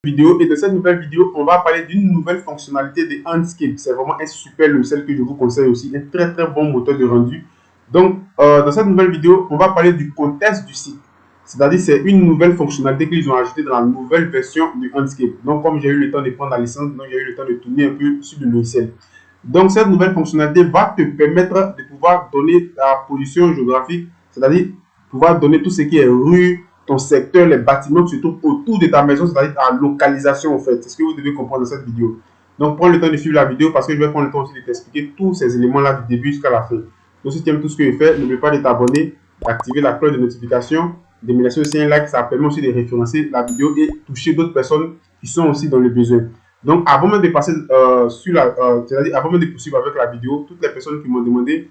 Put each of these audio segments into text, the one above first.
Vidéo, et dans cette nouvelle vidéo on va parler d'une nouvelle fonctionnalité de Andscape. C'est vraiment un super logiciel que je vous conseille aussi, un très bon moteur de rendu. Donc dans cette nouvelle vidéo on va parler du contexte du site, c'est-à-dire c'est une nouvelle fonctionnalité qu'ils ont ajoutée dans la nouvelle version du Andscape. Donc comme j'ai eu le temps de prendre la licence, donc j'ai eu le temps de tourner un peu sur le logiciel. Donc cette nouvelle fonctionnalité va te permettre de pouvoir donner ta position géographique, c'est-à-dire pouvoir donner tout ce qui est rue, ton secteur, les bâtiments qui se trouvent autour de ta maison, c'est-à-dire ta localisation en fait. C'est ce que vous devez comprendre dans cette vidéo. Donc prends le temps de suivre la vidéo parce que je vais prendre le temps aussi de t'expliquer tous ces éléments-là du début jusqu'à la fin. Donc si tu aimes tout ce que je fais, n'oublie pas de t'abonner, d'activer la cloche de notification, de me laisser aussi un like, ça permet aussi de référencer la vidéo et toucher d'autres personnes qui sont aussi dans le besoin. Donc avant même de passer c'est-à-dire avant même de poursuivre avec la vidéo, toutes les personnes qui m'ont demandé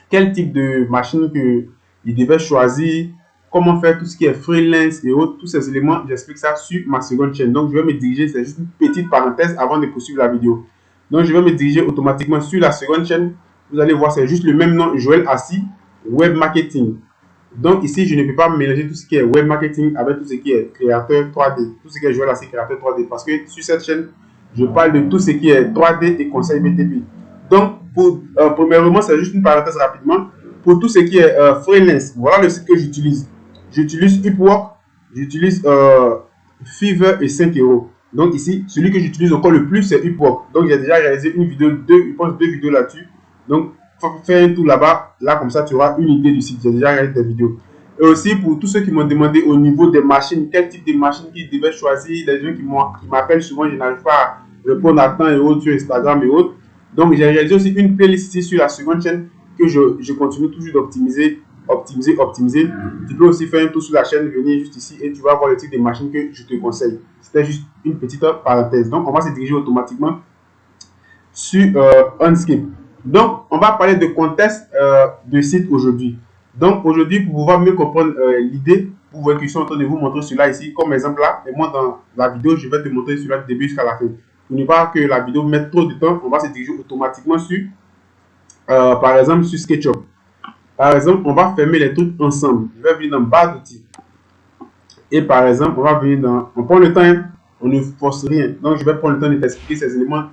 quel type de machine que ils devaient choisir, comment faire tout ce qui est freelance et autres, tous ces éléments, j'explique ça sur ma seconde chaîne. Donc, je vais me diriger, c'est juste une petite parenthèse avant de poursuivre la vidéo. Donc, je vais me diriger automatiquement sur la seconde chaîne. Vous allez voir, c'est juste le même nom, Joël Assis, Web Marketing. Donc, ici, je ne peux pas mélanger tout ce qui est Web Marketing avec tout ce qui est créateur 3D, tout ce qui est Joël Assis, créateur 3D, parce que sur cette chaîne, je parle de tout ce qui est 3D et conseil BTP. Donc, premièrement, c'est juste une parenthèse rapidement. Pour tout ce qui est freelance, voilà le site que j'utilise. J'utilise Upwork, j'utilise Fiverr et 5 euros. Donc ici, celui que j'utilise encore le plus, c'est Upwork. Donc j'ai déjà réalisé une vidéo, je pense deux vidéos là-dessus. Donc fais un tour là-bas, là comme ça tu auras une idée du site. J'ai déjà réalisé des vidéos. Et aussi pour tous ceux qui m'ont demandé au niveau des machines, quel type de machine qu'ils devaient choisir, les gens qui m'appellent souvent, je n'arrive pas à répondre à temps et autres sur Instagram et autres. Donc j'ai réalisé aussi une playlist ici sur la seconde chaîne que je continue toujours d'optimiser. Tu peux aussi faire un tour sur la chaîne, venir juste ici et tu vas voir le type de machine que je te conseille. C'était juste une petite parenthèse. Donc on va se diriger automatiquement sur Andscape. Donc on va parler de contexte de site aujourd'hui. Donc aujourd'hui, pour pouvoir mieux comprendre l'idée, vous voyez que je suis en train de vous montrer cela ici comme exemple là. Et moi dans la vidéo, je vais te montrer cela du début jusqu'à la fin. Pour ne pas que la vidéo mette trop de temps, on va se diriger automatiquement sur par exemple sur SketchUp. Par exemple, on va fermer les trucs ensemble. Je vais venir dans barre d'outils. Et par exemple, on va venir dans... On prend le temps, hein, on ne force rien. Donc, je vais prendre le temps de t'expliquer ces éléments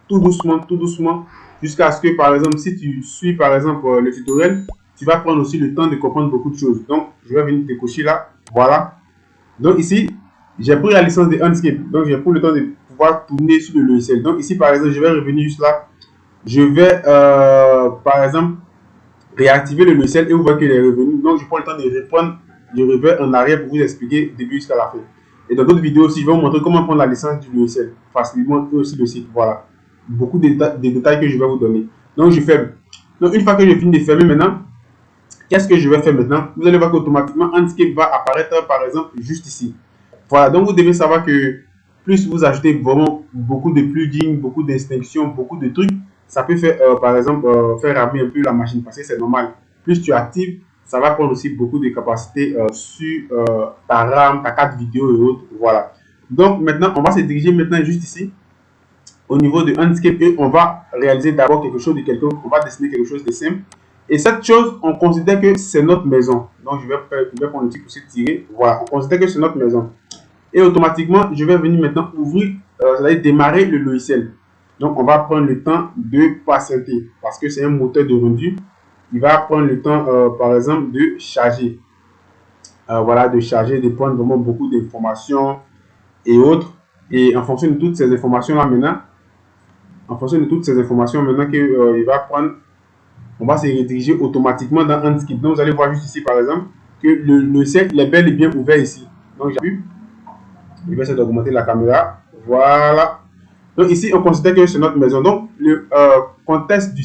tout doucement, jusqu'à ce que, par exemple, si tu suis, par exemple, le tutoriel, tu vas prendre aussi le temps de comprendre beaucoup de choses. Donc, je vais venir te cocher là. Voilà. Donc, ici, j'ai pris la licence de Andscape. Donc, j'ai pris le temps de pouvoir tourner sur le logiciel. Donc, ici, par exemple, je vais revenir juste là. Je vais, par exemple, réactiver le logiciel et vous voyez qu'il est revenu. Donc, je prends le temps de reprendre, je reviens en arrière pour vous expliquer du début jusqu'à la fin. Et dans d'autres vidéos aussi, je vais vous montrer comment prendre la licence du logiciel facilement et aussi le site. Voilà. Beaucoup de détails que je vais vous donner. Donc, je ferme. Donc, une fois que j'ai fini de fermer maintenant, qu'est-ce que je vais faire maintenant? Vous allez voir qu'automatiquement, Andscape va apparaître par exemple juste ici. Voilà. Donc, vous devez savoir que plus vous ajoutez vraiment beaucoup de plugins, beaucoup d'extensions, beaucoup de trucs, ça peut faire, par exemple, faire ramer un peu la machine parce que c'est normal. Plus tu actives, ça va prendre aussi beaucoup de capacités sur ta RAM, ta carte vidéo et autres. Voilà. Donc maintenant, on va se diriger maintenant juste ici au niveau de Andscape et on va réaliser d'abord quelque chose de quelconque. On va dessiner quelque chose de simple. Et cette chose, on considère que c'est notre maison. Donc je vais prendre le truc pour se tirer. Voilà, on considère que c'est notre maison. Et automatiquement, je vais venir maintenant ouvrir, c'est-à-dire démarrer le logiciel. Donc, on va prendre le temps de patienter parce que c'est un moteur de rendu. Il va prendre le temps, par exemple, de charger. Voilà, de charger, de prendre vraiment beaucoup d'informations et autres. Et en fonction de toutes ces informations-là maintenant, qu'il va prendre, on va se rediriger automatiquement dans Andscape. Donc, vous allez voir juste ici, par exemple, que le logiciel est bel et bien ouvert ici. Donc, j'appuie. Je vais essayer d'augmenter la caméra. Voilà. Donc ici, on considère que c'est notre maison. Donc, le contexte du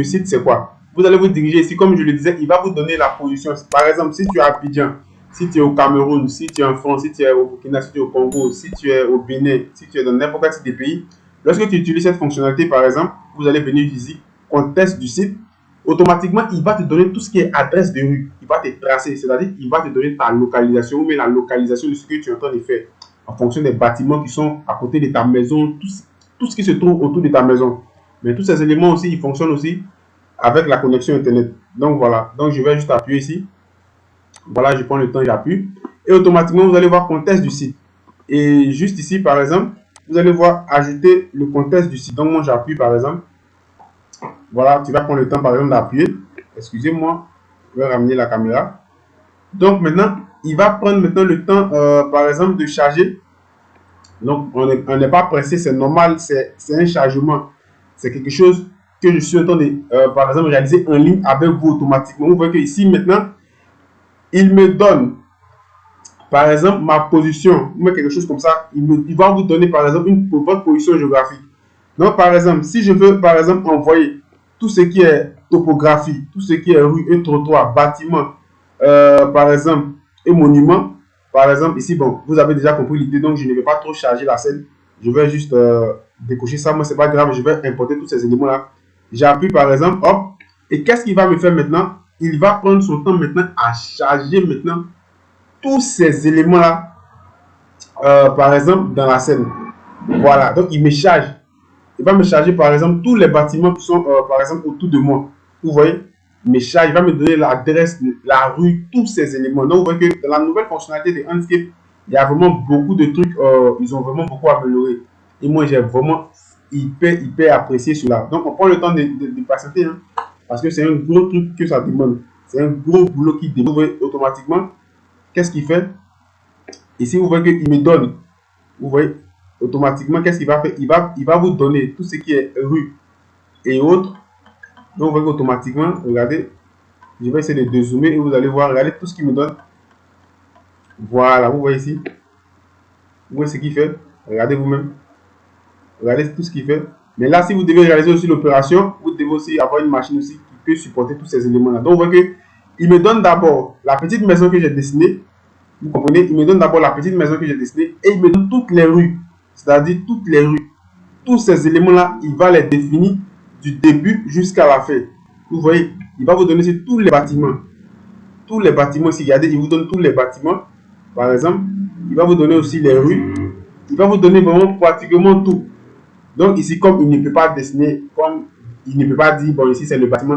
site, c'est quoi? Vous allez vous diriger ici, comme je le disais, il va vous donner la position. Par exemple, si tu es à Abidjan, si tu es au Cameroun, si tu es en France, si tu es au Burkina, si tu es au Congo, si tu es au Bénin, si tu es dans n'importe quel des pays, lorsque tu utilises cette fonctionnalité, par exemple, vous allez venir ici, contexte du site, automatiquement, il va te donner tout ce qui est adresse de rue. Il va te tracer, c'est-à-dire qu'il va te donner ta localisation ou même la localisation de ce que tu es en train de faire en fonction des bâtiments qui sont à côté de ta maison, tout ce qui se trouve autour de ta maison. Mais tous ces éléments aussi, ils fonctionnent aussi avec la connexion Internet. Donc voilà, donc je vais juste appuyer ici. Voilà, je prends le temps, j'appuie. Et automatiquement, vous allez voir contexte du site. Et juste ici, par exemple, vous allez voir ajouter le contexte du site. Donc, moi, j'appuie, par exemple. Voilà, tu vas prendre le temps, par exemple, d'appuyer. Excusez-moi, je vais ramener la caméra. Donc, maintenant, il va prendre maintenant le temps, par exemple, de charger. Donc, on n'est pas pressé, c'est normal, c'est un chargement. C'est quelque chose que je suis en train de, par exemple, réaliser en ligne avec vous automatiquement. Vous voyez que ici, maintenant, il me donne, par exemple, ma position, ou quelque chose comme ça. Il va vous donner, par exemple, votre position géographique. Donc, par exemple, si je veux, par exemple, envoyer tout ce qui est topographie, tout ce qui est rue et trottoir, bâtiment, par exemple, et monument, par exemple, ici, bon, vous avez déjà compris l'idée, donc je ne vais pas trop charger la scène. Je vais juste décocher ça. Moi, c'est pas grave, je vais importer tous ces éléments-là. J'appuie, par exemple, hop. Et qu'est-ce qu'il va me faire maintenant? Il va prendre son temps maintenant à charger maintenant tous ces éléments-là, par exemple, dans la scène. Voilà, donc il me charge. Il va me charger, par exemple, tous les bâtiments qui sont, par exemple, autour de moi. Vous voyez, il me charge, il va me donner l'adresse, la rue, tous ces éléments. Donc, vous voyez que dans la nouvelle fonctionnalité de Handscape, il y a vraiment beaucoup de trucs, ils ont vraiment beaucoup amélioré. Et moi, j'ai vraiment hyper apprécié cela. Donc, on prend le temps de patienter, hein, parce que c'est un gros truc que ça demande. C'est un gros boulot qui demande automatiquement. Qu'est-ce qu'il fait? Ici, vous voyez qu'il me donne, vous voyez, automatiquement, qu'est-ce qu'il va faire? Il va vous donner tout ce qui est rue et autres. Donc, vous voyez automatiquement, regardez, je vais essayer de dézoomer et vous allez voir, regardez tout ce qu'il me donne. Voilà, vous voyez ici. Vous voyez ce qu'il fait. Regardez vous-même. Regardez tout ce qu'il fait. Mais là, si vous devez réaliser aussi l'opération, vous devez aussi avoir une machine aussi qui peut supporter tous ces éléments-là. Donc, vous voyez qu'il me donne d'abord la petite maison que j'ai dessinée. Vous comprenez? Il me donne d'abord la petite maison que j'ai dessinée et il me donne toutes les rues. C'est-à-dire toutes les rues. Tous ces éléments-là, il va les définir du début jusqu'à la fin. Vous voyez, il va vous donner tous les bâtiments. Tous les bâtiments, si regardez, il vous donne tous les bâtiments. Par exemple, il va vous donner aussi les rues. Il va vous donner vraiment pratiquement tout. Donc ici, comme il ne peut pas dessiner, comme il ne peut pas dire, bon, ici c'est le bâtiment,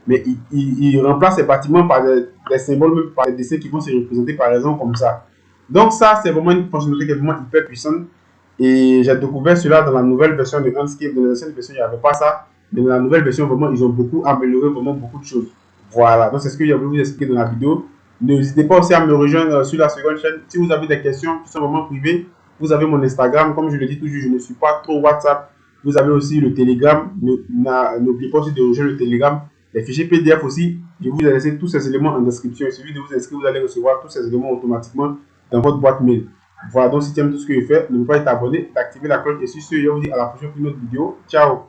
mais il remplace ces bâtiments par des symboles, même par des dessins qui vont se représenter par exemple comme ça. Donc ça, c'est vraiment une fonctionnalité qui est vraiment hyper puissante. Et j'ai découvert cela dans la nouvelle version de Handscape. Dans l'ancienne version, il n'y avait pas ça. Mais dans la nouvelle version, vraiment, ils ont beaucoup amélioré vraiment beaucoup de choses. Voilà, donc c'est ce que j'ai voulu vous expliquer dans la vidéo. N'hésitez pas aussi à me rejoindre sur la seconde chaîne. Si vous avez des questions qui sont vraiment privées, vous avez mon Instagram. Comme je le dis toujours, je ne suis pas trop WhatsApp. Vous avez aussi le Telegram. N'oubliez pas aussi de rejoindre le Telegram. Les fichiers PDF aussi, je vous ai laissé tous ces éléments en description. Il suffit de vous inscrire, vous allez recevoir tous ces éléments automatiquement dans votre boîte mail. Voilà, donc si tu aimes tout ce que je fais, n'oublie pas de t'abonner, d'activer la cloche et sur ce, je vous dis à la prochaine pour une autre vidéo. Ciao!